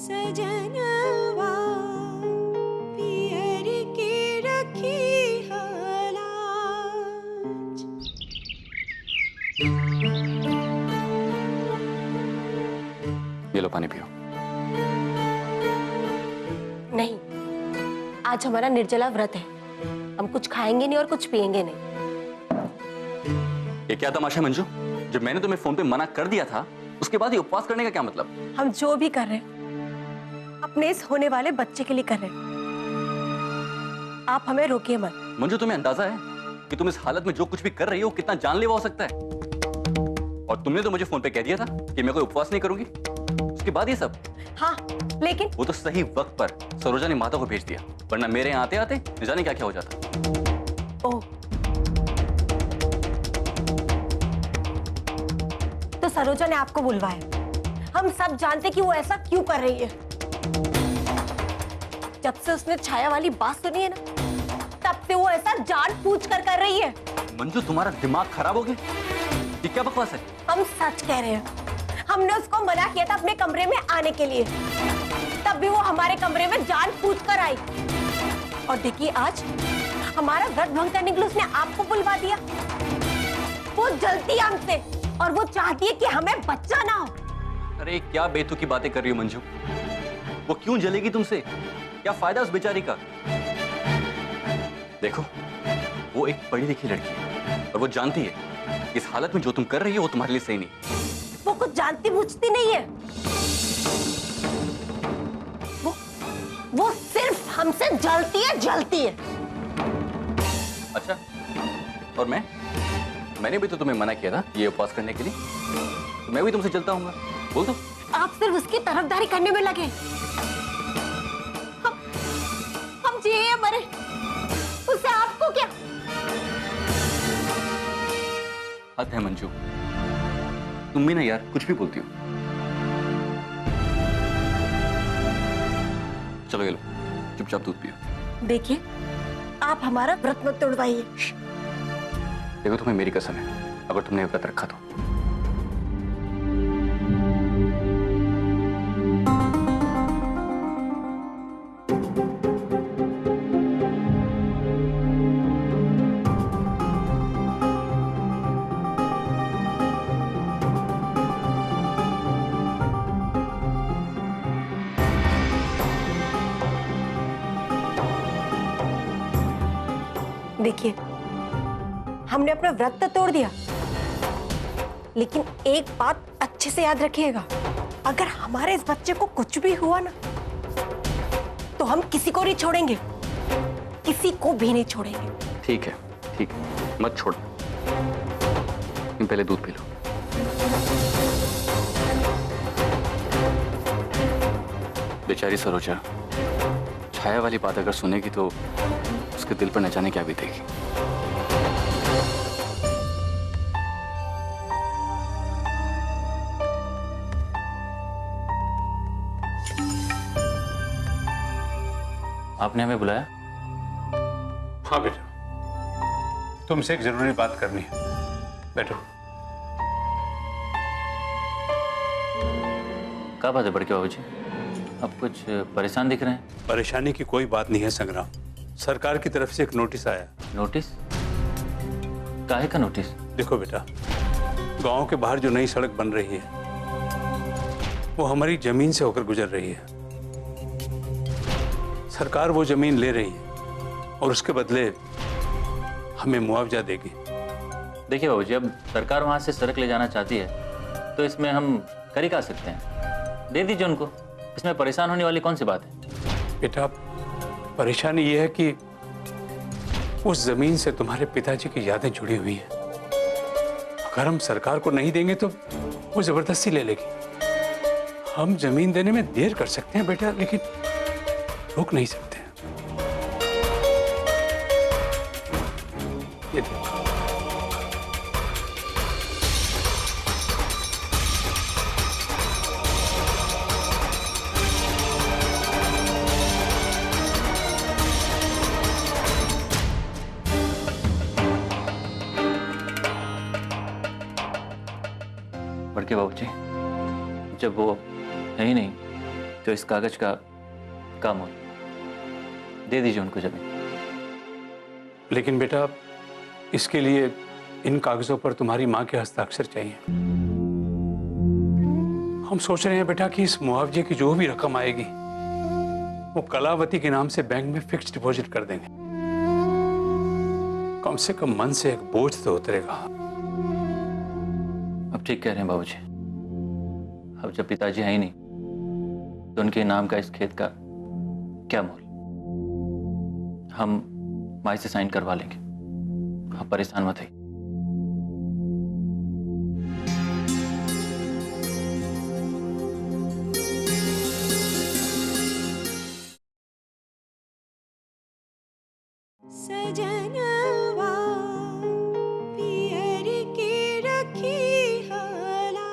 सजनवा पियर के रखी हालाज। ये लो पानी पियो। नहीं, आज हमारा निर्जला व्रत है। हम कुछ खाएंगे नहीं और कुछ पिएंगे नहीं। ये क्या तमाशा मंजू? जब मैंने तुम्हें फोन पे मना कर दिया था, उसके बाद ये उपवास करने का क्या मतलब? हम जो भी कर रहे हैं अपने इस होने वाले बच्चे के लिए कर रहे हैं। आप हमें रोकिए मत। मंजू, तुम्हें अंदाजा है कि तुम इस हालत में जो कुछ भी कर रही हो कितना जानलेवा हो सकता है? और तुमने तो मुझे फोन पे कह दिया था कि मैं कोई उपवास नहीं करूंगी। उसके बाद ये सब? हाँ, लेकिन वो तो सही वक्त पर सरोजा ने माता को भेज दिया, वरना मेरे यहाँ आते आते न जाने क्या क्या हो जाता। ओह, तो सरोजा ने आपको बुलवाया। हम सब जानते कि वो ऐसा क्यों कर रही है। जब से उसने छाया वाली बात सुनी है ना, तब से वो ऐसा जानबूझकर कर रही है। मंजू, तुम्हारा दिमाग खराब हो गया? ये क्या बकवास है? हम सच कह रहे हैं। हमने उसको मना किया था अपने कमरे में आने के लिए, तब भी वो हमारे कमरे में जानबूझकर आई। और देखिए, आज हमारा व्रत भंग करने के लिए उसने आपको बुलवा दिया। वो जलती है हमसे और वो चाहती है कि हमें बच्चा ना हो। अरे क्या बेतुकी बातें कर रही हो मंजू? वो क्यों जलेगी तुमसे? क्या फायदा उस बेचारी का? देखो, वो एक पढ़ी लिखी लड़की है और वो जानती है इस हालत में जो तुम कर रही हो वो तुम्हारे लिए सही नहीं। वो कुछ जानती बूझती नहीं है। वो सिर्फ हमसे जलती है। अच्छा, और मैंने भी तो तुम्हें मना किया था ये उपवास करने के लिए, तो मैं भी तुमसे जलता हूँ। बोल दो। आप सिर्फ उसकी तरफदारी करने में लगे। हम जिए या मरे, उससे आपको क्या? हद है मंजू, तुम भी ना यार कुछ भी बोलती हो। चलो ये लो, चुपचाप दूध पियो। देखिए, आप हमारा व्रत मत तोड़वाइए। देखो, तुम्हें मेरी कसम है, अगर तुमने व्रत रखा तो। देखिए, हमने अपना व्रत तो तोड़ दिया, लेकिन एक बात अच्छे से याद रखिएगा, अगर हमारे इस बच्चे को कुछ भी हुआ ना, तो हम किसी को नहीं छोड़ेंगे, किसी को भी नहीं छोड़ेंगे। ठीक है, मत छोड़। तुम पहले दूध पी लो। बेचारी सरोजा छाया वाली बात अगर सुनेगी तो उसके दिल पर न जाने क्या बीतेगी। आपने हमें बुलाया? हाँ बेटा, तुमसे एक जरूरी बात करनी है। बैठो। क्या बात है बड़के बाबू जी? आप कुछ परेशान दिख रहे हैं। परेशानी की कोई बात नहीं है संग्राम। सरकार की तरफ से एक नोटिस आया। नोटिस? काहे का नोटिस? देखो बेटा, गांव के बाहर जो नई सड़क बन रही है वो हमारी जमीन से होकर गुजर रही है। सरकार वो जमीन ले रही है और उसके बदले हमें मुआवजा देगी। देखिए बाबूजी, अब सरकार वहां से सड़क ले जाना चाहती है तो इसमें हम कर ही क्या सकते हैं। दे दीजिए उनको, इसमें परेशान होने वाली कौन सी बात है। बेटा, परेशानी ये है कि उस जमीन से तुम्हारे पिताजी की यादें जुड़ी हुई हैं। अगर हम सरकार को नहीं देंगे तो वो जबरदस्ती ले लेगी। हम जमीन देने में देर कर सकते हैं बेटा, लेकिन रोक नहीं सकते हैं। ये देखो। बड़के बाबूजी, जब वो है ही नहीं तो इस कागज का मोल दे दीजिए उनको जमीन। लेकिन बेटा, इसके लिए इन कागजों पर तुम्हारी माँ के हस्ताक्षर चाहिए। हम सोच रहे हैं बेटा कि इस मुआवजे की जो भी रकम आएगी वो कलावती के नाम से बैंक में फिक्स्ड डिपॉजिट कर देंगे। कम से कम मन से एक बोझ तो उतरेगा। अब ठीक कह रहे हैं बाबूजी। अब जब पिताजी हैं ही नहीं तो उनके नाम का इस खेत का क्या मोल। हम माई से साइन करवा लेंगे, आप परेशान मत होइए। सजनवा पियर के रखी हलाज।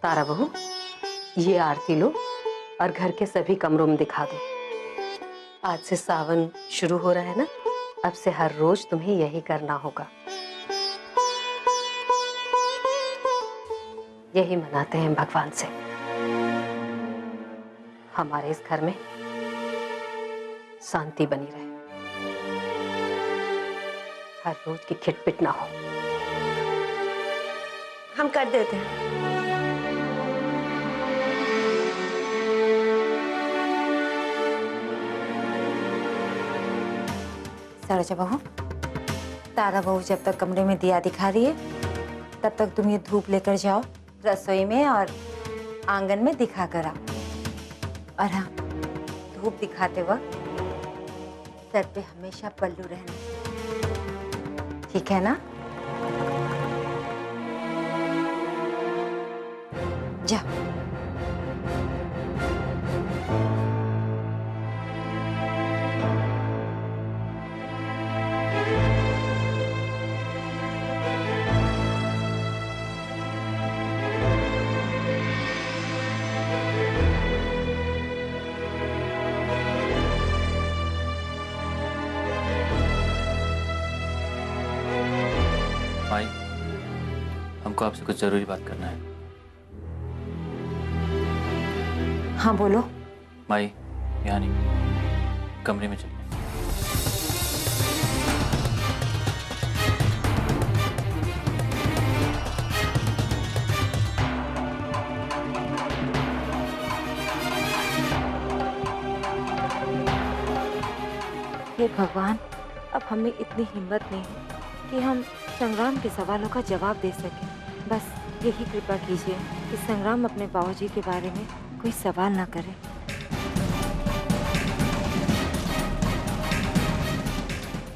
तारा बहू, ये आरती लो और घर के सभी कमरों में दिखा दो। आज से सावन शुरू हो रहा है ना, अब से हर रोज तुम्हें यही करना होगा। यही मनाते हैं भगवान से हमारे इस घर में शांति बनी रहे, हर रोज की खिटपिट ना हो। हम कर देते हैं। सरोजा बहू, तारा बहू जब तक कमरे में दिया दिखा रही है तब तक तुम ये धूप लेकर जाओ रसोई में और आंगन में दिखा कर आओ। और हाँ, धूप दिखाते वक्त सर पे हमेशा पल्लू रहना, ठीक है ना? जाओ। माई, हमको आपसे कुछ जरूरी बात करना है। हाँ बोलो। माई, यहाँ नहीं, कमरे में चलिए। हे भगवान, अब हमें इतनी हिम्मत नहीं है कि हम संग्राम के सवालों का जवाब दे सकें। बस यही कृपा कीजिए कि संग्राम अपने बाबूजी के बारे में कोई सवाल ना करे।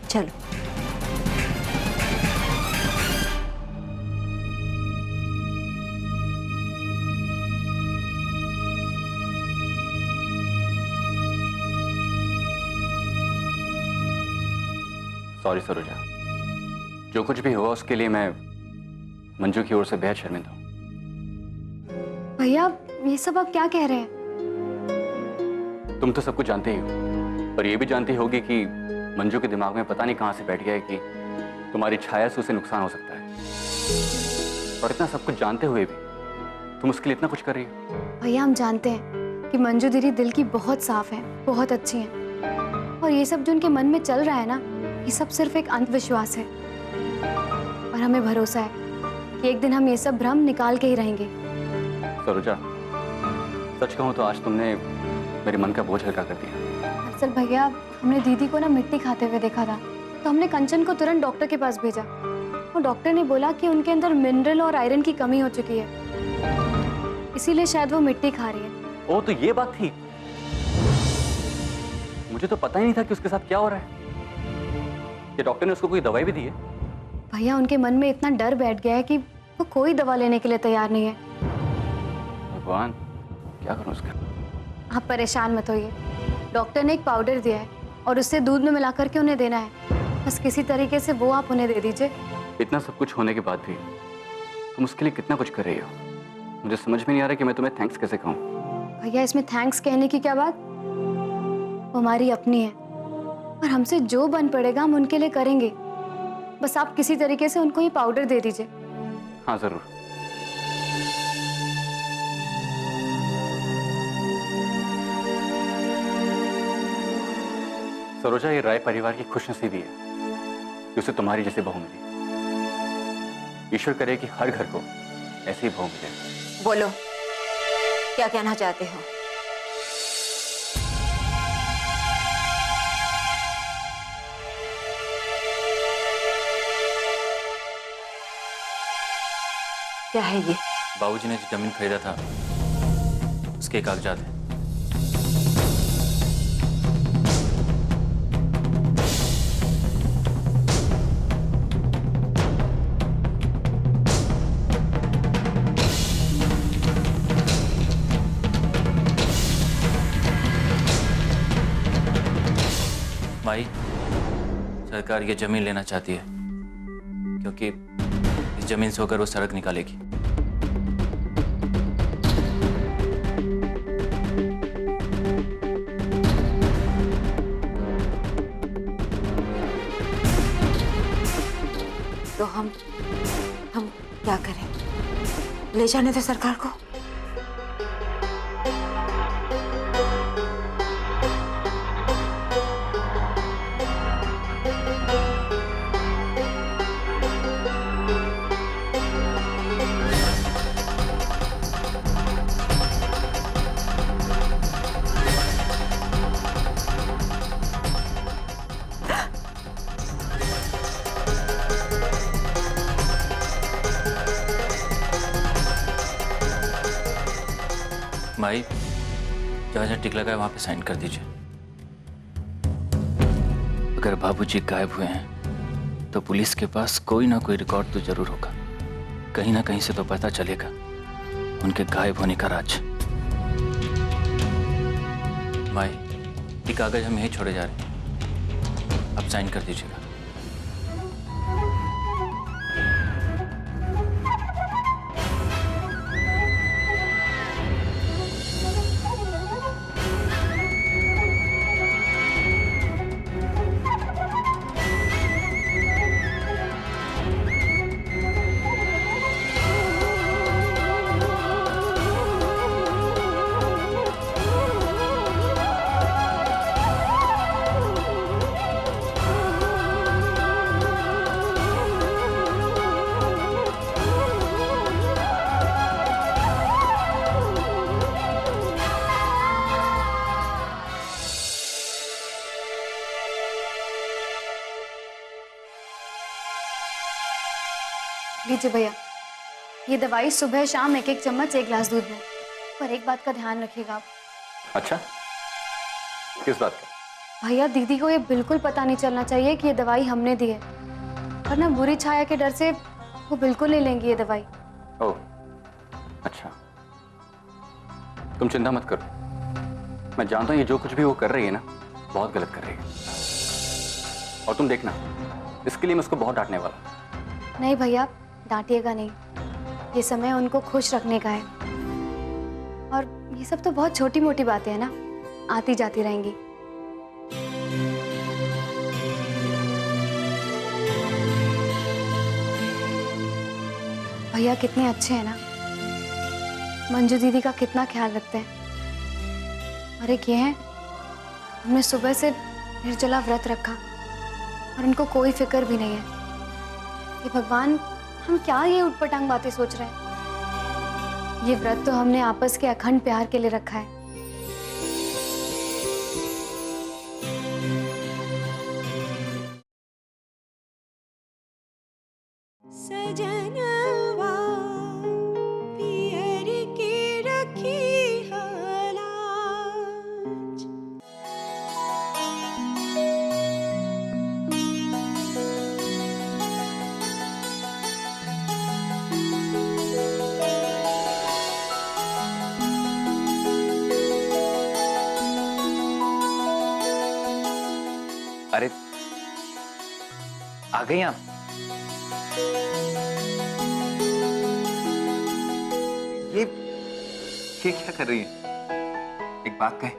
चलो। सॉरी सरोजा, जो कुछ भी हुआ उसके लिए मैं मंजू की ओर से बेहद शर्मिंदा हूँ। भैया, ये सब आप क्या कह रहे हैं? तुम तो सब कुछ जानते ही हो, पर यह भी जानती होगी कि मंजू के दिमाग में पता नहीं कहां से बैठ गया है कि तुम्हारी छाया से उसे नुकसान हो सकता है। और इतना सब कुछ जानते हुए भी तुम उसके लिए इतना कुछ कर रही हो। भैया, हम जानते हैं कि मंजू दीदी दिल की बहुत साफ है, बहुत अच्छी हैं। और ये सब जो उनके मन में चल रहा है ना, ये सब सिर्फ एक अंधविश्वास है। और हमें भरोसा है कि एक दिन हम ये सब भ्रम निकाल के ही रहेंगे। सरोजा, सच कहूं तो आज तुमने मेरे मन का बोझ हल्का कर दिया। दरअसल भैया, हमने दीदी को ना मिट्टी खाते हुए देखा था, तो हमने कंचन को तुरंत डॉक्टर के पास भेजा। और डॉक्टर ने बोला कि उनके अंदर मिनरल और आयरन की कमी हो चुकी है, इसीलिए शायद वो मिट्टी खा रही है। ओ, तो ये बात थी। मुझे तो पता ही नहीं था कि उसके साथ क्या हो रहा है। कि डॉक्टर ने उसको कोई दवाई भी दी है? भैया उनके मन में इतना डर बैठ गया है कि वो कोई दवा लेने के लिए तैयार नहीं है। भगवान, क्या करूं उसका? आप परेशान मत होइए, डॉक्टर ने एक पाउडर दिया है और उससे दूध में मिला करके उन्हें देना है। बस किसी तरीके से वो आप उन्हें दे दीजिए। इतना सब कुछ होने के बाद भी तुम उसके लिए कितना कुछ कर रही हो, मुझे समझ में नहीं आ रहा कि मैं तुम्हें थैंक्स कैसे कहूँ। भैया इसमें थैंक्स कहने की क्या बात, वो हमारी अपनी है और हमसे जो बन पड़ेगा हम उनके लिए करेंगे। बस आप किसी तरीके से उनको ये पाउडर दे दीजिए। हाँ जरूर। सरोजा, ये राय परिवार की खुशनसीबी है कि उसे तुम्हारी जैसी बहू मिली। ईश्वर करे कि हर घर को ऐसी बहू मिले। बोलो, क्या कहना चाहते हो? क्या है ये? बाबूजी ने जो जमीन खरीदा था उसके कागजात हैं। माई, सरकार ये जमीन लेना चाहती है क्योंकि इस जमीन से होकर वो सड़क निकालेगी। तो हम क्या करें? ले जाने दो सरकार को। माई, जहाँ जहाँ टिक लगा है वहां पे साइन कर दीजिए। अगर बाबूजी गायब हुए हैं तो पुलिस के पास कोई ना कोई रिकॉर्ड तो जरूर होगा। कहीं ना कहीं से तो पता चलेगा उनके गायब होने का राज। माई, ये कागज हम यहीं छोड़े जा रहे हैं, आप साइन कर दीजिएगा। लीजिए भैया, ये दवाई सुबह शाम एक एक चम्मच एक गिलास दूध में। पर एक बात का ध्यान रखिएगा आप। अच्छा, किस बात का? भैया दीदी को ये बिल्कुल पता नहीं चलना चाहिए कि ये दवाई हमने दी है, वरना बुरी छाया के डर से वो बिल्कुल नहीं लेंगी ये दवाई। ओह, अच्छा। तुम चिंता मत करो, मैं जानता हूँ ये जो कुछ भी वो कर रही है ना, बहुत गलत कर रही है। और तुम देखना, इसके लिए मैं उसको बहुत डांटने वाला हूँ। नहीं भैया, डांटिएगा नहीं, ये समय उनको खुश रखने का है। और ये सब तो बहुत छोटी मोटी बातें हैं ना, आती जाती रहेंगी। भैया कितने अच्छे हैं ना, मंजू दीदी का कितना ख्याल रखते हैं। और एक ये है, हमने सुबह से निर्जला व्रत रखा और उनको कोई फिक्र भी नहीं है। ये भगवान, हम क्या ये उटपटांग बातें सोच रहे हैं। ये व्रत तो हमने आपस के अखंड प्यार के लिए रखा है। आ गई आप? ये क्या कर रही है? एक बात कहें,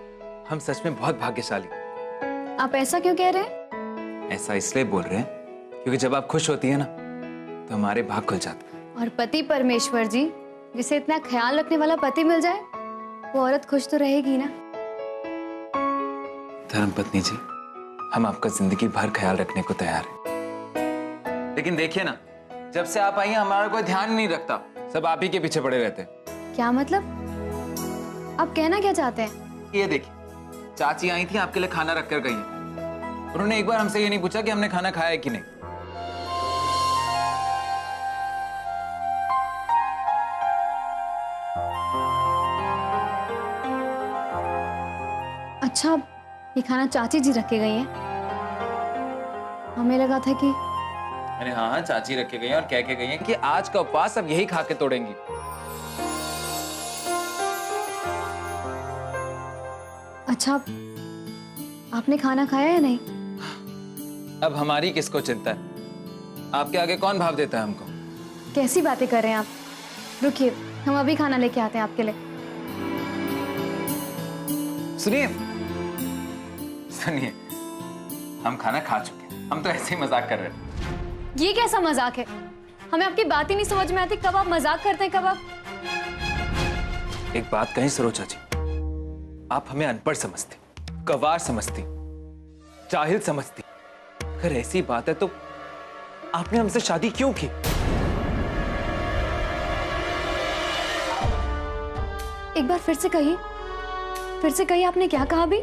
हम सच में बहुत भाग्यशाली। आप ऐसा क्यों कह रहे हैं? ऐसा इसलिए बोल रहे हैं क्योंकि जब आप खुश होती है ना तो हमारे भाग खुल जाते हैं। और पति परमेश्वर जी, जिसे इतना ख्याल रखने वाला पति मिल जाए, वो औरत खुश तो रहेगी ना। धर्मपत्नी जी, हम आपका जिंदगी भर ख्याल रखने को तैयार हैं। लेकिन देखिए ना, जब से आप आई हैं हमारा कोई ध्यान नहीं रखता, सब आप ही के पीछे पड़े रहते हैं। क्या मतलब? आप कहना क्या चाहते हैं? ये देखिए, चाची आई थी, आपके लिए खाना रख कर गई हैं। उन्होंने एक बार हमसे ये नहीं पूछा कि हमने खाना खाया है कि नहीं। अच्छा, ये खाना चाची जी रख के गई हैं। हमें लगा था कि अरे हाँ हाँ, चाची रख के गई हैं और कह के गई हैं कि आज का उपवास अब यही खा के तोड़ेंगी। अच्छा, आपने खाना खाया या नहीं? अब हमारी किसको चिंता है? आपके आगे कौन भाव देता है हमको? कैसी बातें कर रहे हैं आप? रुकिए, हम अभी खाना लेके आते हैं आपके लिए। सुनिए सुनिए, हम खाना खा चुके हैं, हम तो ऐसे ही मजाक कर रहे थे। ये कैसा मजाक है? हमें आपकी बात ही नहीं समझ में आती। कब आप मजाक करते हैं, कब आप... एक बात कहीं सरोजा जी, आप हमें अनपढ़ समझती, गंवार समझती, जाहिल समझती। अगर ऐसी बात है तो आपने हमसे शादी क्यों की? एक बार फिर से कहिए, फिर से कहिए, आपने क्या कहा अभी?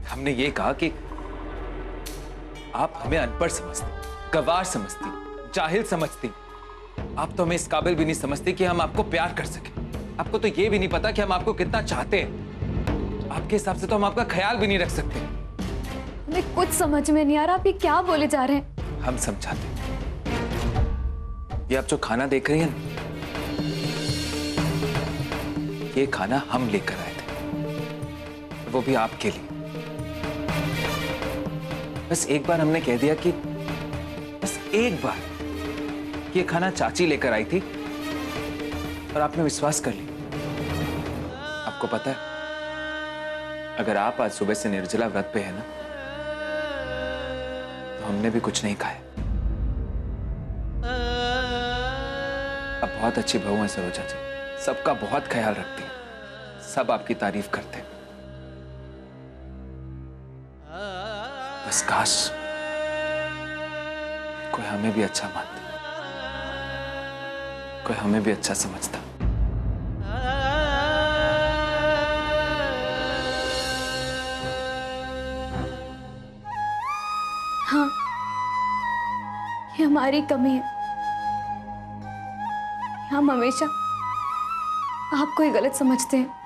हमने ये कहा कि आप हमें अनपढ़ समझती, गंवार समझती, जाहिल समझती। आप तो हमें इस काबिल भी नहीं समझती कि हम आपको प्यार कर सके। आपको तो ये भी नहीं पता कि हम आपको कितना चाहते हैं। आपके हिसाब से तो हम आपका ख्याल भी नहीं रख सकते। हमें कुछ समझ में नहीं आ रहा, आप ये क्या बोले जा रहे हैं? हम समझाते हैं। ये आप जो खाना देख रही हैं ना, ये खाना हम लेकर आए थे, वो भी आपके लिए। बस एक बार हमने कह दिया कि बस एक बार ये खाना चाची लेकर आई थी और आपने विश्वास कर लिया। आपको पता है, अगर आप आज सुबह से निर्जला व्रत पे है ना, तो हमने भी कुछ नहीं खाया। आप बहुत अच्छी बहू हैं सरोजा जी, सबका बहुत ख्याल रखती हैं, सब आपकी तारीफ करते हैं। बस काश कोई हमें भी अच्छा मानता, कोई हमें भी अच्छा समझता। हाँ, ये हमारी कमी है। हम हमेशा आपको ही गलत समझते हैं।